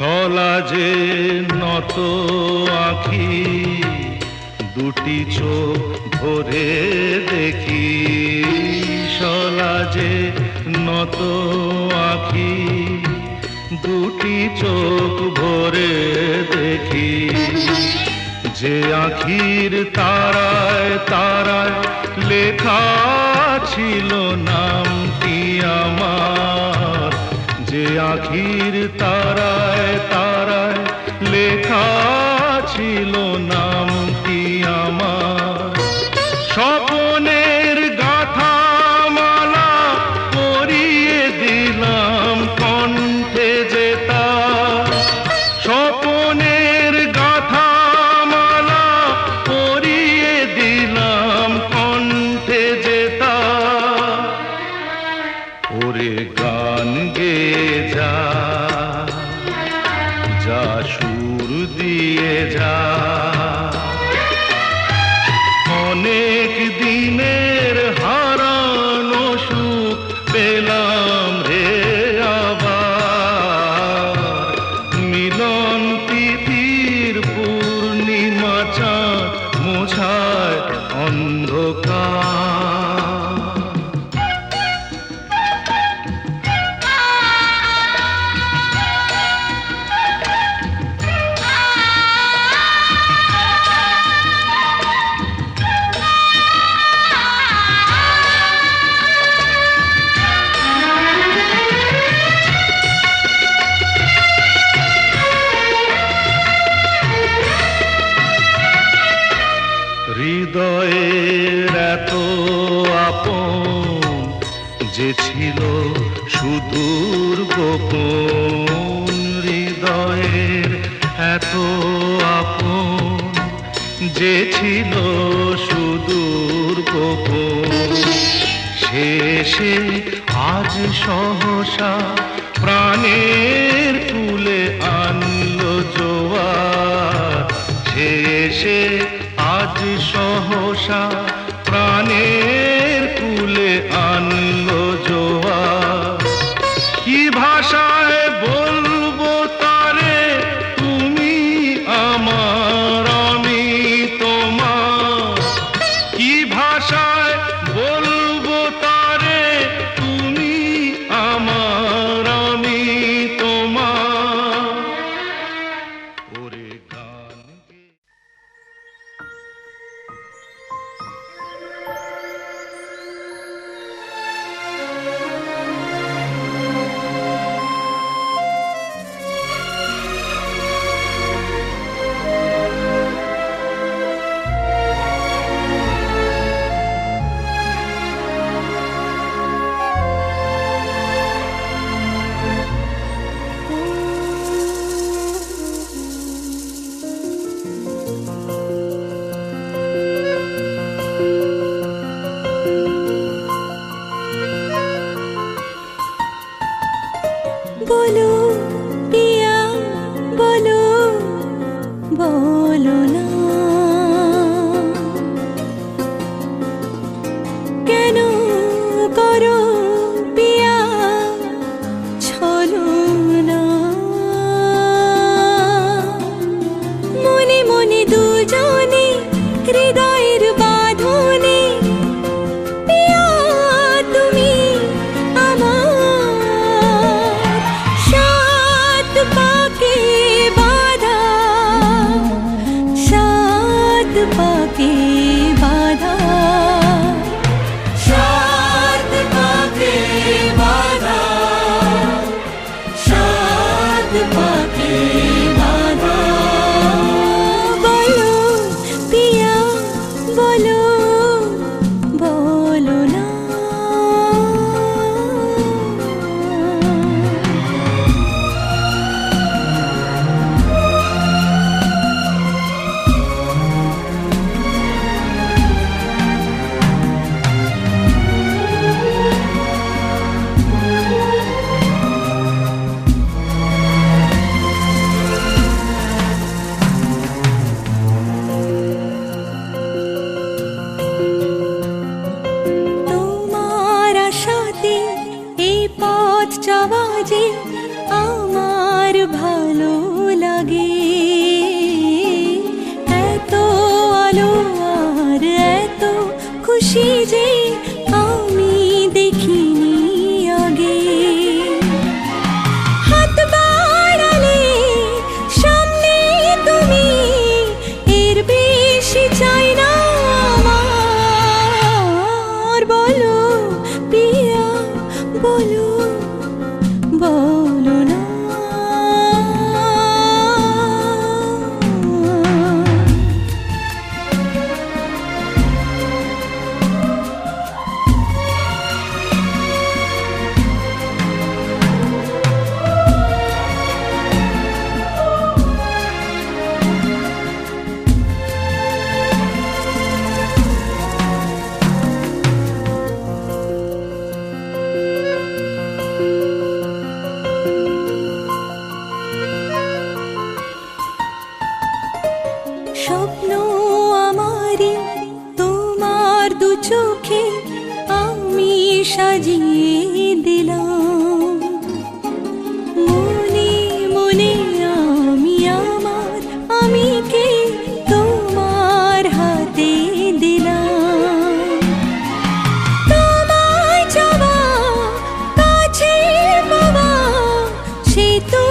ছলা যে নত আঁখি, দুটি চোখ ভরে দেখি। ছলা যে নত আঁখি, দুটি চোখ ভরে দেখি। যে আঁখির তারায় তারায় লেখা ছিল নামটি আমার, যে আঁখির তারায় তারায় লেখা ছিল নামটি আমার। স্বপনের গাথা মালা পরিয়ে দিলাম কণ্ঠে যেতা। স্বপনের গাথা মালা পরিয়ে দিলাম কণ্ঠে যেতা। ওরে গান গেয়ে যা, যা সুর দিয়ে যা। অনেক দিনের হারানো সুখ পেলাম রে আবার। মিলন তিথির পূর্ণিমা চাঁদ মোছায় অন্ধকার। হৃদয়ের এত আপন যে ছিল সুদূর গোপন। হৃদয়ের এত আপন যে ছিল সুদূর গোপন। শেষে আজ সহসা প্রাণের কুলে আনলো জোয়ার। শেষে আজ সহসা প্রাণের কুলে আনলো জোয়ার। কি ভাষায় বলবো তারে, তুমি আমার আমি তোমার। কি ভাষায় বলবো তারে, তুমি আমার আমি তোমার। ওরে গান बोलो पिया बोलो, बोलो ना केनो करो पिया छलो ना। मने मने दुजने हृदयेर बाँधने पिया तुमी पाके बाधा, सात पाके बाधा, सात पाके बाधा, सात पाके बाधा। बोलो पिया बोलो, बोलो ना চাওয়া যে আমার ভালো। বলো বলো না স্বপ্ন আমারি তোমার দু চোখে আমি সাজিয়ে দিলাম মনে মনে আমি আমার আমিকে তোমার হাতে দিলাম তোমায় চাওয়া কাছে পাওয়া সে তো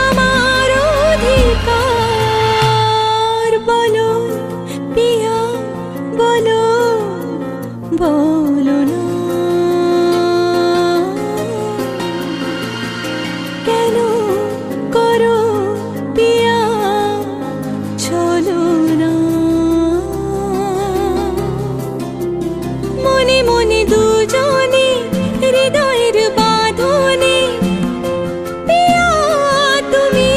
আমার অধিকার বলো পিয়া বলো বলো না কেন করো পিয়া চলো না মনে মনে দুজনে হৃদয়ের বাঁধনে পিয়া তুমি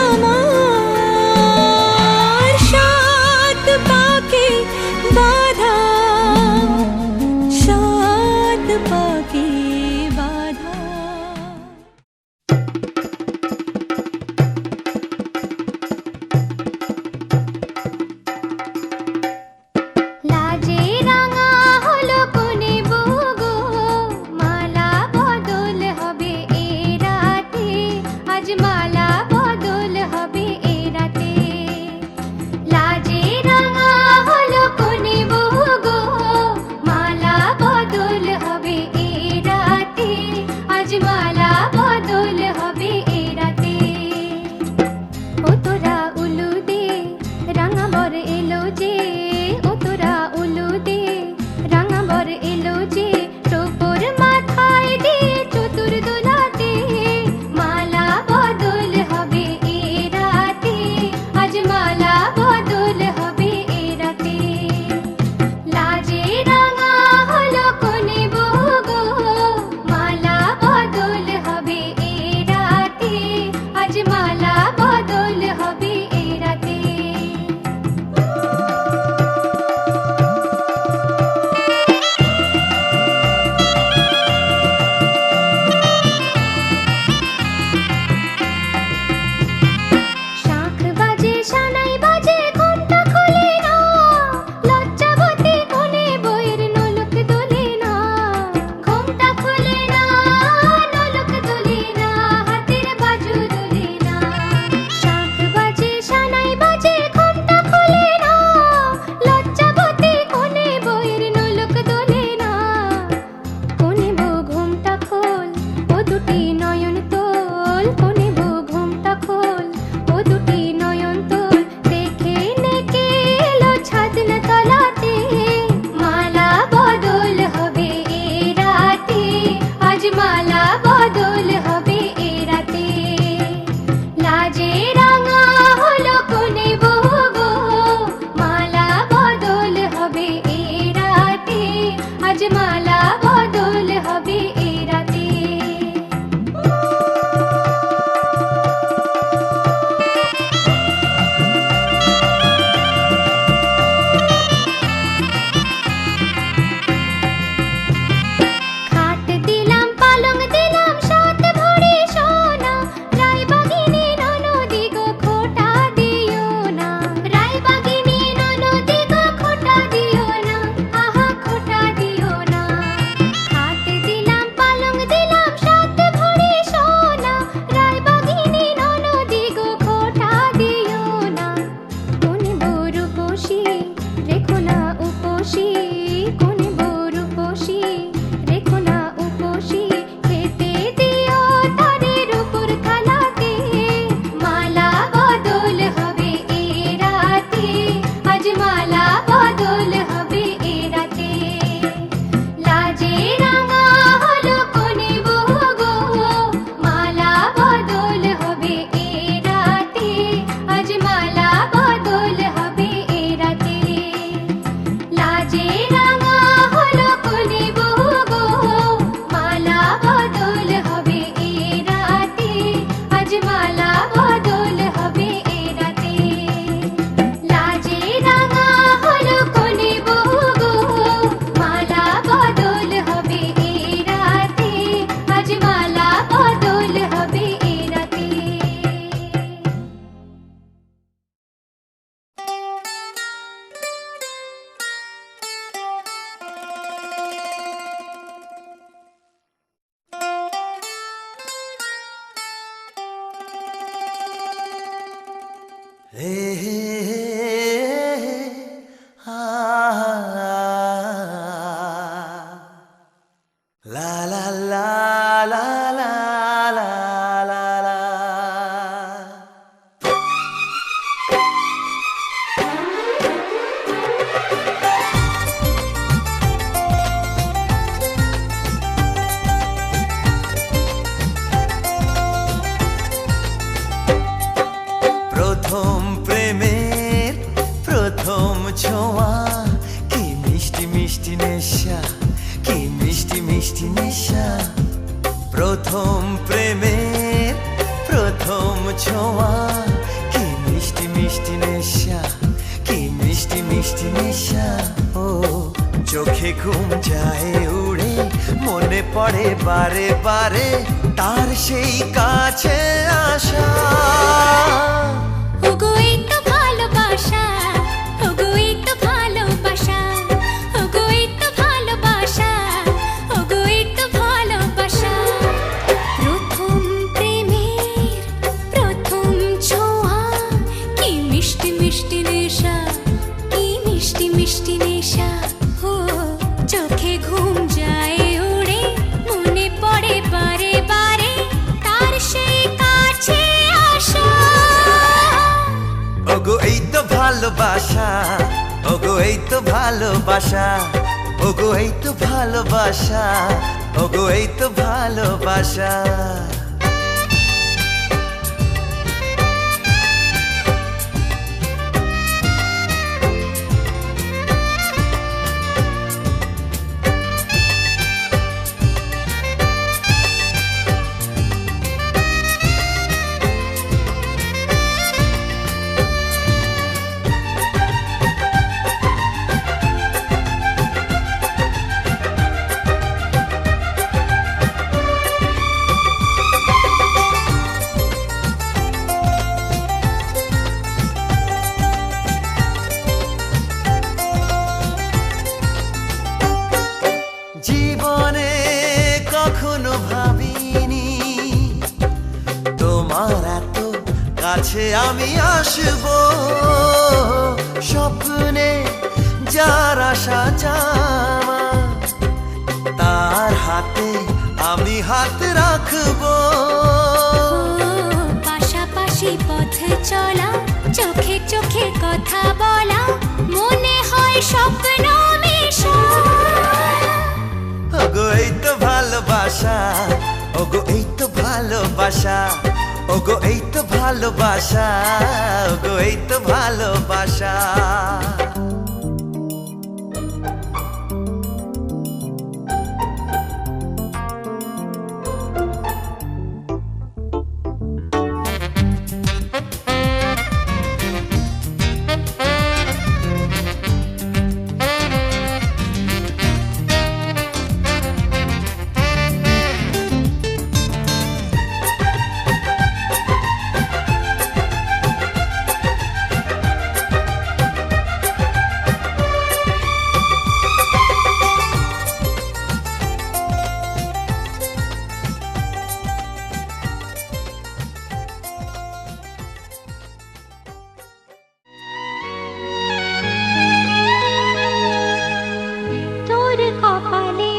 আমার সাত পাকে বাঁধা সাত পাকে বাঁধা লাজে রাঙা হলো কোনে বগো মালা বদল হবে এ রাতে আজ মালা বদল হবে এ রাতে লাজে রাঙা হলো কোনে বগো মালা বদল হবে এ রাতে হে হে আ লা লা লা লা লা লা লা লা। প্রথম প্রেমের প্রথম ছোঁয়া, কি মিষ্টি মিষ্টি নেশা, কি মিষ্টি মিষ্টি নেশা। প্রথম প্রেমের প্রথম ছোঁয়া, কি মিষ্টি মিষ্টি নেশা, কি মিষ্টি মিষ্টি নেশা। ও চোখে ঘুম যায় উড়ে, মনে পড়ে বারে বারে তার সেই কাছে আসা। ওগো এই তো ভালোবাসা, ওগো এই তো ভালোবাসা, ওগো এই তো ভালোবাসা, ওগো এই তো ভালোবাসা। প্রথম প্রেমের প্রথম ছোঁয়া, কি মিষ্টি মিষ্টি নেশা, কি মিষ্টি মিষ্টি নেশা। ও চোখে ঘুম যায় উড়ে, মনে পড়ে বারে বারে তার সেই কাছে আসা। ওগো এই তো ভালোবাসা, ওগো এই তো ভালোবাসা, ওগো এই তো ভালোবাসা, ওগো এই তো ভালোবাসা। জীবনে কখনো ভাবিনি তোমার এত কাছে আমি আসবো। স্বপ্নে যার আশা জামা, তার হাতে আমি হাত রাখবো। পাশাপাশি পথে চলা, চোখে চোখে কথা বলা, মনে হয় স্বপ্ন মেশা। ওগো এই তো ভালোবাসা, ওগো এই তো ভালোবাসা, ওগো এই তো ভালোবাসা, ওগো এই তো ভালোবাসা। তোর কপালে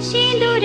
সিঁদুর